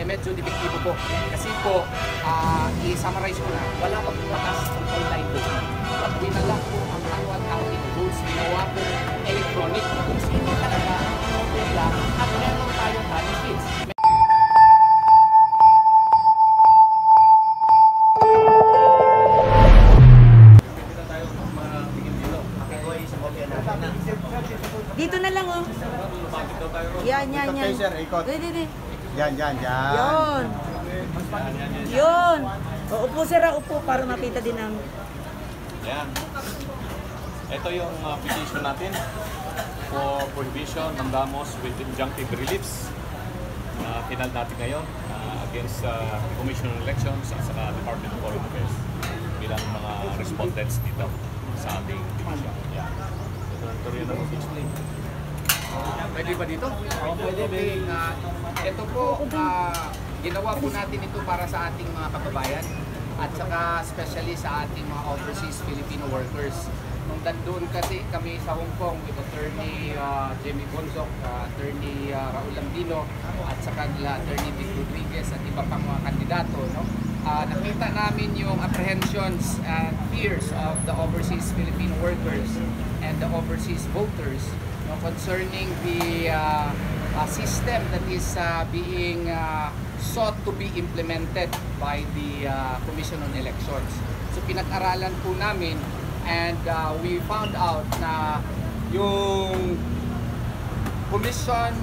medyo depektibo po. Kasi po, i-summarize ko na, wala pa pong batas ng online voting. At winala po ang manual counting rules, ginawa po electronic kung sino talaga ang pila at meron tayong tally sheets. Dito na lang, oh. Yan. Dito. Yan. Yun. Yun. O, upo sir, upo para makita din namin. Yan. Ito yung petition natin for prohibition ng damos with injunctive reliefs na pinal natin ngayon against Commission on Elections at saka Department of Foreign Affairs bilang mga respondents dito sa ating division. Yan. Ito rin ang petition. Pwede ba dito? Okay. Ito po, ginawa po natin ito para sa ating mga kababayan at saka especially sa ating mga overseas Filipino workers. Nung nandun kasi kami sa Hong Kong with Attorney Jamie Bonzoc, Attorney Raul Lambino at saka nila Attorney Vic Rodriguez at iba pang mga kandidato, no? Nakita namin yung apprehensions and fears of the overseas Filipino workers and the overseas voters, no, concerning the system that is being sought to be implemented by the Commission on Elections. So pinag-aralan po namin and we found out na yung Commission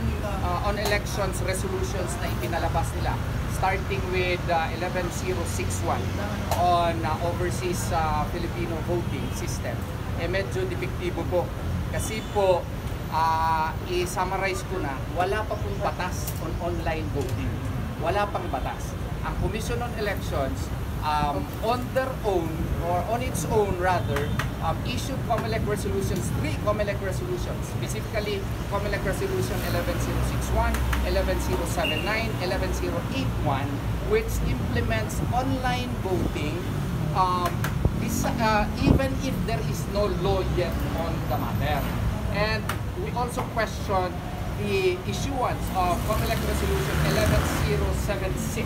on Elections resolutions na ipinalabas nila starting with 11061 on overseas Filipino voting system, medyo depektibo po. Kasi po, i-summarize ko na, wala pa pong batas on online voting. Wala pang batas. Ang Commission on Elections, on their own, or on its own rather, issued COMELEC resolutions, 3 COMELEC resolutions, specifically COMELEC Resolution 11061, 11079, 11081, which implements online voting even if there is no law yet on the matter. And we also question the issuance of COMELEC Resolution 11076,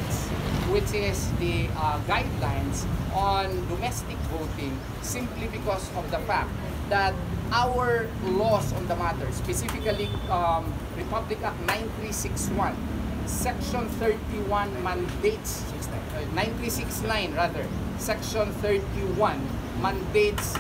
which is the guidelines on domestic voting, simply because of the fact that our laws on the matter, specifically Republic Act 9361, Section 31 mandates, 9369 rather, Section 31 mandates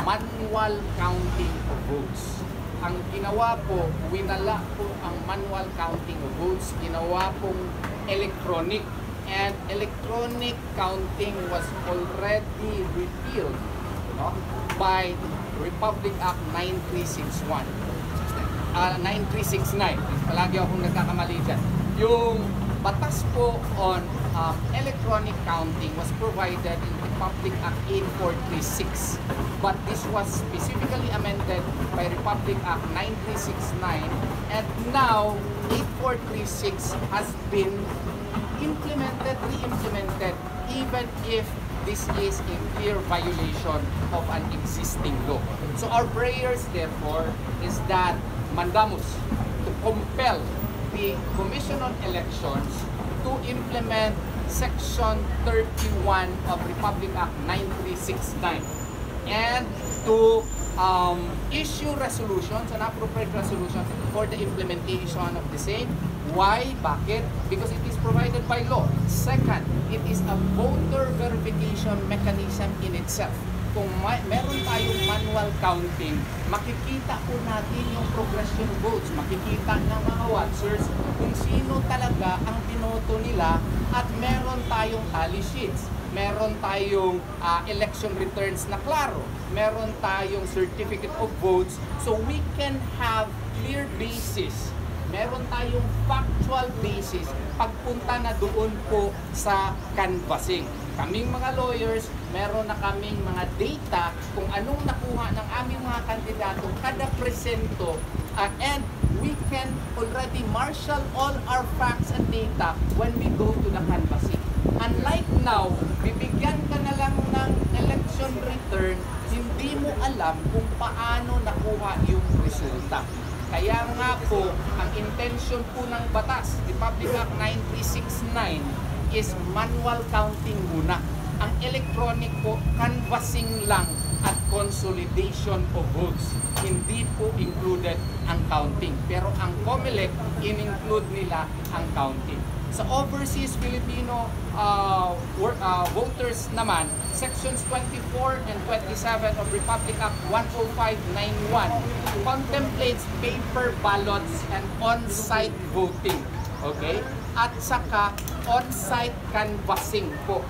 manual counting of votes. Ang ginawa po, winala po ang manual counting of votes, ginawa pong electronic, and electronic counting was already repealed, no, by Republic Act 9361. 9369. Palagi akong nagkakamali dyan. Yung batas po on electronic counting was provided in Republic Act 8436, but this was specifically amended by Republic Act 9369, and now 8436 has been implemented, re-implemented, even if this is in clear violation of an existing law. So our prayers therefore is that mandamus to compel the Commission on Elections to implement Section 31 of Republic Act 9369 and to issue resolutions, an appropriate resolution for the implementation of the same. Why? Bakit? Because it is provided by law. Second, it is a voter verification mechanism in itself. Kung meron tayong manual counting, makikita po natin yung progression votes, makikita ng mga watchers kung sino talaga ang binoto nila, at meron tayong tally sheets, meron tayong election returns na klaro, meron tayong certificate of votes, so we can have clear basis, meron tayong factual basis pagpunta na doon po sa canvassing. Kaming mga lawyers, meron na kaming mga data kung anong nakuha ng aming mga kandidato kada presento, and we can already marshal all our facts and data when we go to the canvassing. Unlike now, bibigyan ka na lang ng election return, hindi mo alam kung paano nakuha yung resulta. Kaya nga po, ang intention po ng batas, Republic Act 9369, is manual counting muna. Ang electronic po, canvassing lang at consolidation of votes. Hindi po included ang counting. Pero ang COMELEC, in-include nila ang counting. Sa overseas Filipino voters naman, Sections 24 and 27 of Republic Act 10591 contemplates paper ballots and on-site voting. Okay? At saka on-site canvassing po.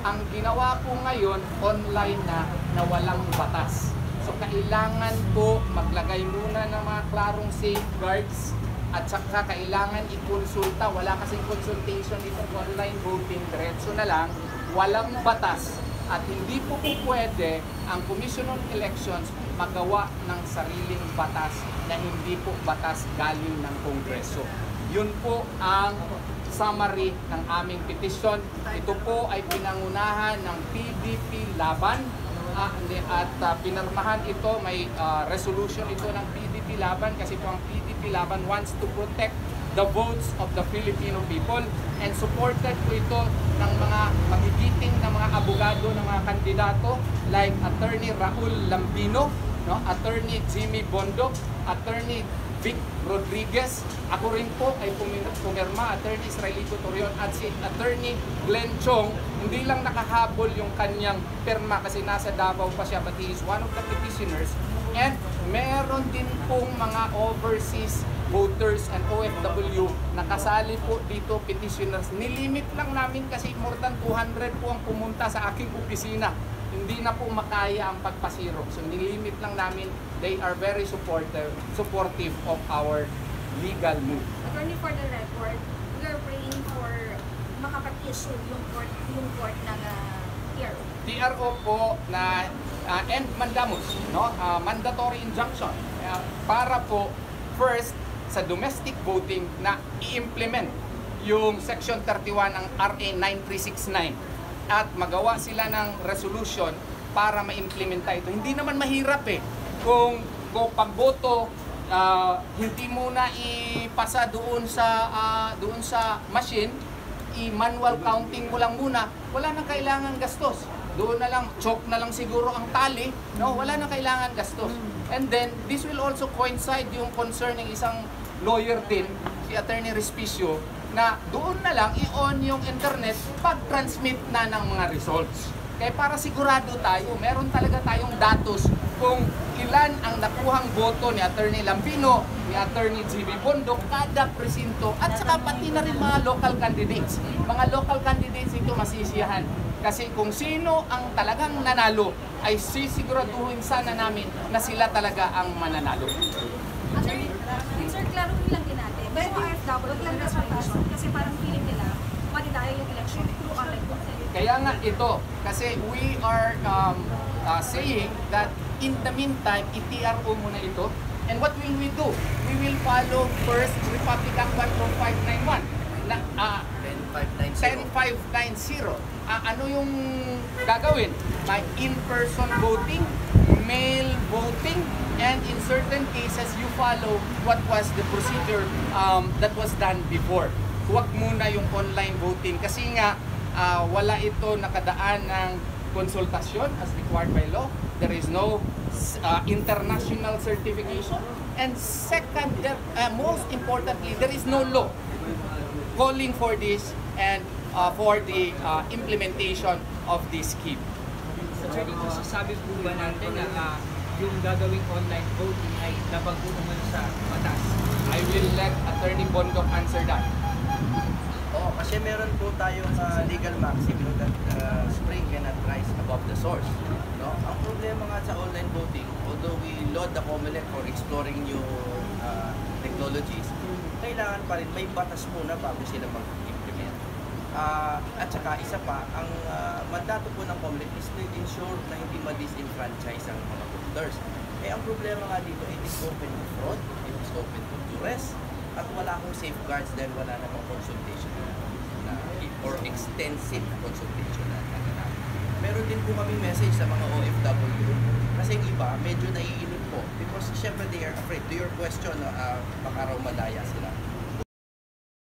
Ang ginawa po ngayon, online na walang batas. So kailangan po maglagay muna ng mga klarong safeguards at saka kailangan ikonsulta. Wala kasing consultation dito online voting, diretso na lang, walang batas. At hindi po pwede ang Commission on Elections magawa ng sariling batas na hindi po batas galing ng Kongreso. Yun po ang summary ng aming petisyon. Ito po ay pinangunahan ng PDP Laban at pinarmahan ito, may resolution ito ng PDP Laban kasi po ang PDP Laban wants to protect the votes of the Filipino people and supported po ito ng mga magigiting na mga abogado ng mga kandidato like Attorney Raul Lambino, Attorney Jimmy Bondoc, Attorney Vic Rodriguez. Ako rin po ay pumirma, Attorney Israelito Torion at si Attorney Glenn Chong. Hindi lang nakahabol yung kanyang pirma kasi nasa Davao pa siya, but he is one of the petitioners. And meron din pong mga overseas voters and OFW na kasali po dito, petitioners. Nilimit lang namin kasi more than 200 po ang pumunta sa aking opisina. Hindi na po makaya ang pagpasiro. So nilimit lang namin. They are very supportive of our legal move. Attorney, for the record, we are praying for makapag-issue yung court ng TRO. TRO po na and mandamus, mandatory injunction para po first sa domestic voting na i-implement yung Section 31 ng RA 9369 at magawa sila ng resolution para ma-implementa ito. Hindi naman mahirap kung pagboto hindi muna ipasa doon sa machine, i-manual counting mo lang muna, wala nang kailangan gastos. Doon na lang, choke na lang siguro ang tali, wala nang kailangan gastos. And then, this will also coincide yung concern ng isang lawyer din, si Attorney Respicio, na doon na lang i-on yung internet pag-transmit na ng mga results. Kaya para sigurado tayo, meron talaga tayong datos kung ilan ang nakuhang boto ni Attorney Lambino, ni Attorney Jimmy Bondoc, kada presinto, at saka pati na rin mga local candidates. Mga local candidates ito masisiyahan. Kasi kung sino ang talagang nanalo, ay sisiguraduhin sana namin na sila talaga ang mananalo. Attorney, sir, klaro lang din natin. May OFW, wag lang reservation kasi parang feeling nila madidaya yung election through online voting. Kaya nga ito, kasi we are saying that in the meantime, i-TRO muna ito. And what will we do? We will follow first Republic Act 10591 na 10590. Ano yung gagawin? May in-person voting, mail voting, and in certain cases, you follow what was the procedure that was done before. Huwag muna yung online voting kasi nga wala ito nakadaan ng konsultasyon as required by law. There is no international certification. And second, most importantly, there is no law calling for this and for the implementation of this scheme. Attorney, masasabi po ba natin na yung gagawing online voting ay labag po naman sa batas? I will let Attorney Bondoc answer that. Oo, kasi meron po tayong legal maxim that spring cannot rise above the source. No? Ang problema nga sa online voting, although we laud the COMELEC for exploring new technologies, kailangan pa rin may batas muna bago sila mag-implement. At saka isa pa, ang mandato po ng COMELEC is to ensure na hindi ma-disenfranchise ang mga voters. Ang problema nga dito, it is open to fraud, it is open to duress, at wala akong safeguards dahil wala namang consultation or extensive consultation na naganap. Meron din po kami message sa mga OFW kasi yung iba medyo naiinip po because syempre they are afraid. To your question, baka raw malaya sila.